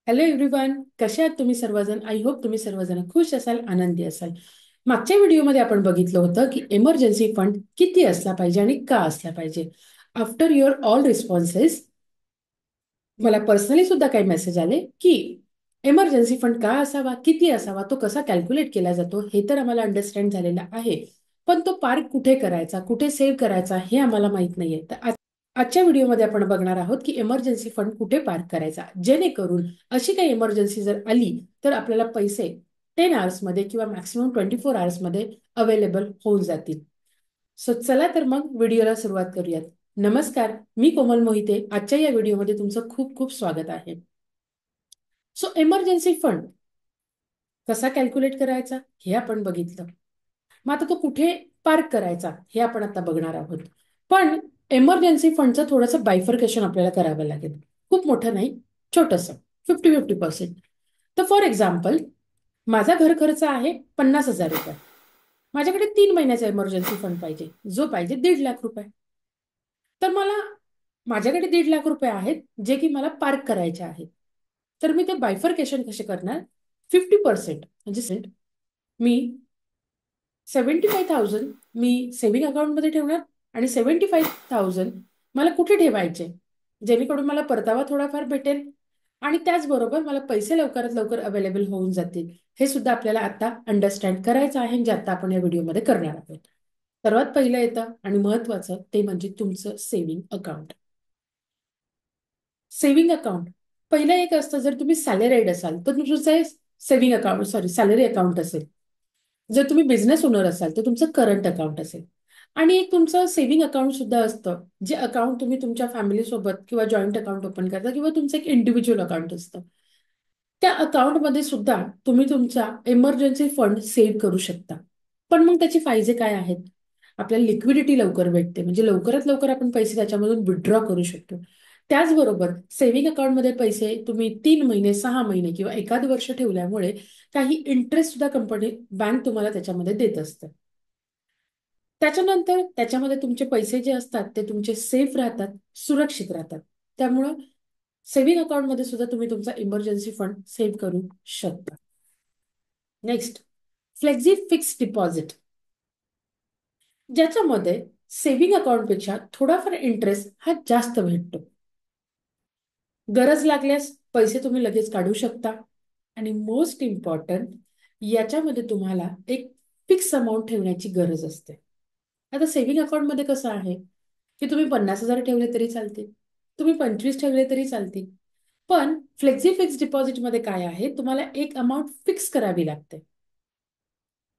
Hello everyone, कसे आहात तुम्ही सर्वजण? आय होप तुम्ही सर्वजण खुश असाल, आनंदी असाल. मागच्या व्हिडिओमध्ये आपण बघितलं होतं की इमर्जन्सी फंड किती असला पाहिजे आणि का असला पाहिजे. आफ्टर युअर ऑल रिस्पॉन्सेस मला पर्सनली सुद्धा काही मेसेज आले की इमर्जन्सी फंड का असावा, किती असावा, तो कसा कॅल्क्युलेट केला जातो हे तर आम्हाला अंडरस्टँड झालेलं आहे. पण तो पार्क कुठे करायचा, कुठे सेव्ह करायचा हे आम्हाला माहित नाहीये. तर आजच्या व्हिडिओमध्ये आपण बघणार आहोत की इमर्जन्सी फंड कुठे पार्क करायचा, जेणेकरून अशी काही इमर्जन्सी जर आली तर आपल्याला पैसे 10 मध्ये किंवा मॅक्सिमम 24 मध्ये अवेलेबल होऊन जातील. सो चला तर मग व्हिडिओला सुरुवात करूयात. नमस्कार, मी कोमल मोहिते. आजच्या या व्हिडिओमध्ये तुमचं खूप खूप स्वागत आहे. सो इमर्जन्सी फंड कसा कॅल्क्युलेट करायचा हे आपण बघितलं. मग आता तो कुठे पार्क करायचा हे आपण आता बघणार आहोत. पण इमर्जन्सी फंडचं थोडंसं बायफर्केशन आपल्याला करावं लागेल. खूप मोठं नाही, छोटंसं, 50-50%. तर फॉर एक्झाम्पल, माझा घर खर्च आहे 50,000 रुपये. माझ्याकडे 3 महिन्याचा इमर्जन्सी फंड पाहिजे, जो पाहिजे 1.5 लाख रुपये. तर मला माझ्याकडे 1.5 लाख रुपये आहेत जे की मला पार्क करायचे आहेत. तर मी ते बायफर्केशन कसे करणार? 50% म्हणजे मी 75,000 मी सेव्हिंग अकाउंटमध्ये ठेवणार आणि 75,000 मला कुठे ठेवायचे, जेणेकरून मला परतावा थोडाफार भेटेल आणि त्याचबरोबर मला पैसे लवकरात लवकर अवेलेबल होऊन जातील. हे सुद्धा आपल्याला आता अंडरस्टँड करायचं आहे, जे आता आपण या व्हिडिओमध्ये करणार आहोत. सर्वात पहिलं येतं आणि महत्वाचं ते म्हणजे तुमचं सेव्हिंग अकाउंट. सेव्हिंग अकाउंट पहिलं एक असतं, जर तुम्ही सॅलरीड असाल तर तुमचं saving account, sorry, salary account असेल. जर तुम्ही बिझनेस ओनर असाल तर तुमचं करंट अकाउंट असेल. आणि एक तुमचं सेव्हिंग अकाउंट सुद्धा असतं, जे अकाउंट तुम्ही तुमच्या फॅमिली सोबत किंवा जॉईंट अकाउंट ओपन करता, किंवा तुमचं एक इंडिव्हिज्युअल अकाउंट असतं. त्या अकाउंटमध्ये सुद्धा तुम्ही तुमचा इमर्जन्सी फंड सेव्ह करू शकता. पण मग त्याचे फायदे काय आहेत? आपल्याला लिक्विडिटी लवकर भेटते, म्हणजे लवकरात लवकर आपण पैसे त्याच्यामधून विड्रॉ करू शकतो. त्याचबरोबर सेव्हिंग अकाउंटमध्ये पैसे तुम्ही 3 महिने, 6 महिने किंवा एखाद वर्ष ठेवल्यामुळे काही इंटरेस्ट सुद्धा बँक तुम्हाला त्याच्यामध्ये देत असते. त्याच्यानंतर त्याच्यामध्ये तुमचे पैसे जे असतात ते तुमचे सेफ राहतात, सुरक्षित राहतात. त्यामुळं सेव्हिंग अकाउंटमध्ये सुद्धा तुम्ही तुमचा इमर्जन्सी फंड सेव्ह करू शकता. नेक्स्ट, फ्लेक्झी फिक्स डिपॉझिट, ज्याच्यामध्ये सेव्हिंग अकाउंटपेक्षा थोडाफार इंटरेस्ट हा जास्त भेटतो. गरज लागल्यास पैसे तुम्ही लगेच काढू शकता. आणि मोस्ट इम्पॉर्टंट, याच्यामध्ये तुम्हाला एक फिक्स अमाऊंट ठेवण्याची गरज असते. आता सेव्हिंग अकाउंटमध्ये कसं आहे की तुम्ही 50,000 ठेवले तरी चालतील, तुम्ही 25 ठेवले तरी चालतील. पण फ्लेक्झी फिक्स डिपॉझिटमध्ये काय आहे, तुम्हाला एक अमाऊंट फिक्स करावी लागते.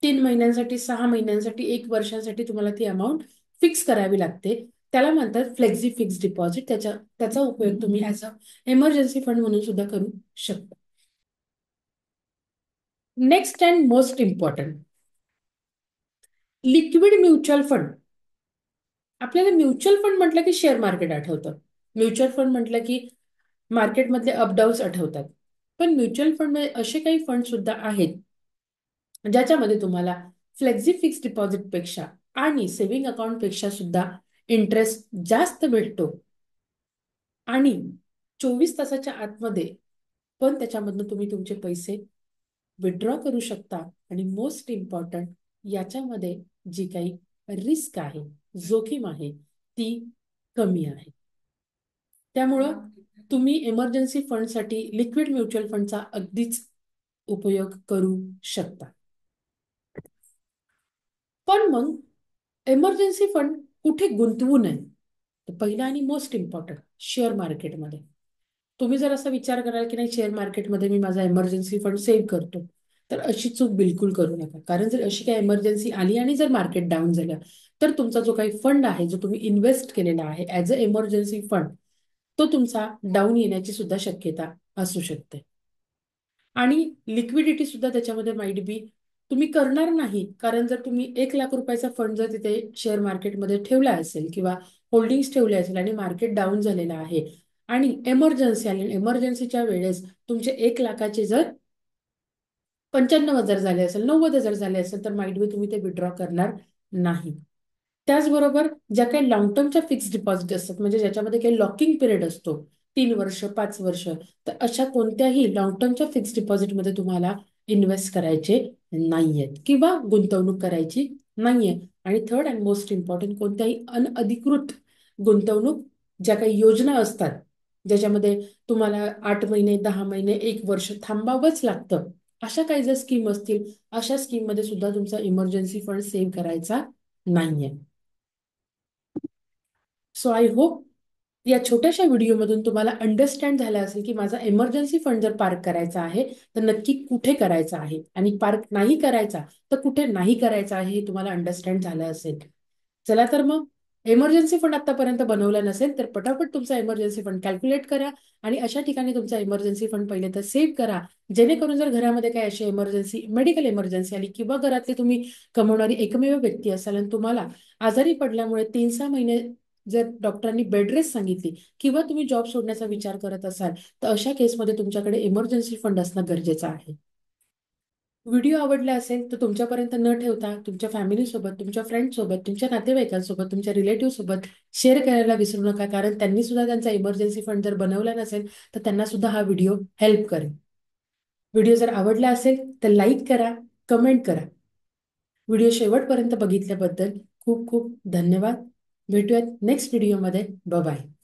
3 महिन्यांसाठी, 6 महिन्यांसाठी, 1 वर्षासाठी तुम्हाला ती अमाऊंट फिक्स करावी लागते. त्याला म्हणतात फ्लेक्झी फिक्स डिपॉझिट. त्याचा उपयोग तुम्ही ॲज अ इमर्जन्सी फंड म्हणून सुद्धा करू शकता. Next and most important, liquid mutual fund. आपल्याला म्युच्युअल फंड म्हटलं की शेअर मार्केट आठवतं. म्युच्युअल फंड म्हटलं की मार्केटमधले अपडाऊन्स आठवतात. पण म्युच्युअल फंडमध्ये असे काही फंड सुद्धा आहेत ज्याच्यामध्ये तुम्हाला फ्लेक्झी फिक्स डिपॉझिट पेक्षा आणि सेव्हिंग अकाउंट पेक्षा सुद्धा इंटरेस्ट जास्त भेटतो. आणि 24 तासाच्या आतमध्ये पण त्याच्यामधनं तुम्ही तुमचे पैसे विड्रॉ करू शकता. आणि मोस्ट इम्पॉर्टंट, याच्यामध्ये जी काही रिस्क आहे, जोखीम आहे, ती कमी आहे. त्यामुळं तुम्ही इमर्जन्सी फंडसाठी लिक्विड म्युच्युअल फंडचा अगदीच उपयोग करू शकता. पण मग इमर्जन्सी फंड कुठे गुंतवू नये? तर पहिला आणि मोस्ट इम्पॉर्टंट, शेअर मार्केटमध्ये. तुम्ही जर असा विचार कराल की नाही, शेअर मार्केटमध्ये मी माझा इमर्जन्सी फंड सेव्ह करतो, तर अशी चूक बिलकुल करू नका. कारण जर अशी काही इमर्जन्सी आली आणि जर मार्केट डाऊन झालं, तर तुमचा जो काही फंड आहे, जो तुम्ही इन्व्हेस्ट केलेला आहे ॲज अ इमर्जन्सी फंड, तो तुमचा डाऊन येण्याची सुद्धा शक्यता असू शकते. आणि लिक्विडिटी सुद्धा त्याच्यामध्ये माइट बी तुम्ही करणार नाही. कारण जर तुम्ही 1 लाख रुपयाचा फंड जर तिथे शेअर मार्केटमध्ये ठेवला असेल किंवा होल्डिंग्स ठेवले असेल आणि मार्केट डाऊन झालेलं आहे आणि इमर्जन्सी आली, इमर्जन्सीच्या वेळेस तुमचे 1 लाखाचे जर 95,000 झाले असेल, 90,000 झाले असेल, तर माइट बी तुम्ही ते विड्रॉ करणार नाही. त्याचबरोबर ज्या काही लॉंग टर्मच्या फिक्स डिपॉझिट असतात, म्हणजे ज्याच्यामध्ये काही लॉकिंग पिरियड असतो, 3 वर्ष, 5 वर्ष, तर अशा कोणत्याही लॉंग टर्मच्या फिक्स डिपॉझिटमध्ये तुम्हाला इन्व्हेस्ट करायचे नाहीयेत किंवा गुंतवणूक करायची नाहीये. आणि थर्ड अँड मोस्ट इम्पॉर्टंट, कोणत्याही अनअधिकृत गुंतवणूक, ज्या काही योजना असतात ज्याच्यामध्ये तुम्हाला 8 महिने, 10 महिने, 1 वर्ष थांबावंच लागतं, अशा काही जर स्कीम असतील, अशा स्कीम मध्ये सुद्धा तुमचा इमर्जन्सी फंड सेव्ह करायचा नाहीये. सो आय होप या छोट्याशा व्हिडिओमधून तुम्हाला अंडरस्टँड झालं असेल की माझा इमर्जन्सी फंड जर पार्क करायचा आहे तर नक्की कुठे करायचा आहे, आणि पार्क नाही करायचा तर कुठे नाही करायचा आहे, हे तुम्हाला अंडरस्टँड झालं असेल. चला तर मग, इमर्जन्सी फंड आतापर्यंत बनवला नसेल तर पटापट तुमचा इमर्जन्सी फंड कॅल्क्युलेट करा आणि अशा ठिकाणी तुमचा इमर्जन्सी फंड पहिले तर सेव्ह करा, जेणेकरून जर घरामध्ये काही अशी इमर्जन्सी, मेडिकल इमर्जन्सी आली किंवा घरातले तुम्ही कमवणारी एकमेव व्यक्ती असाल आणि तुम्हाला आजारी पडल्यामुळे 3-6 महिने जर डॉक्टरांनी बेड रेस्ट सांगितली किंवा तुम्ही जॉब सोडण्याचा विचार करत असाल, तर अशा केसमध्ये तुमच्याकडे इमर्जन्सी फंड असणं गरजेचं आहे. व्हिडिओ आवडला असेल तर तुमच्यापर्यंत न ठेवता तुमच्या फॅमिलीसोबत, तुमच्या फ्रेंडसोबत, तुमच्या नातेवाईकांसोबत, तुमच्या रिलेटिव्ह सोबत शेअर करायला विसरू नका, कारण त्यांनी सुद्धा त्यांचा इमर्जन्सी फंड जर बनवला नसेल तर त्यांना सुद्धा हा व्हिडिओ हेल्प करेल. व्हिडिओ जर आवडला असेल तर लाईक करा, कमेंट करा. व्हिडिओ शेवटपर्यंत बघितल्याबद्दल खूप खूप धन्यवाद. भेटूयात नेक्स्ट व्हिडिओमध्ये. बाय.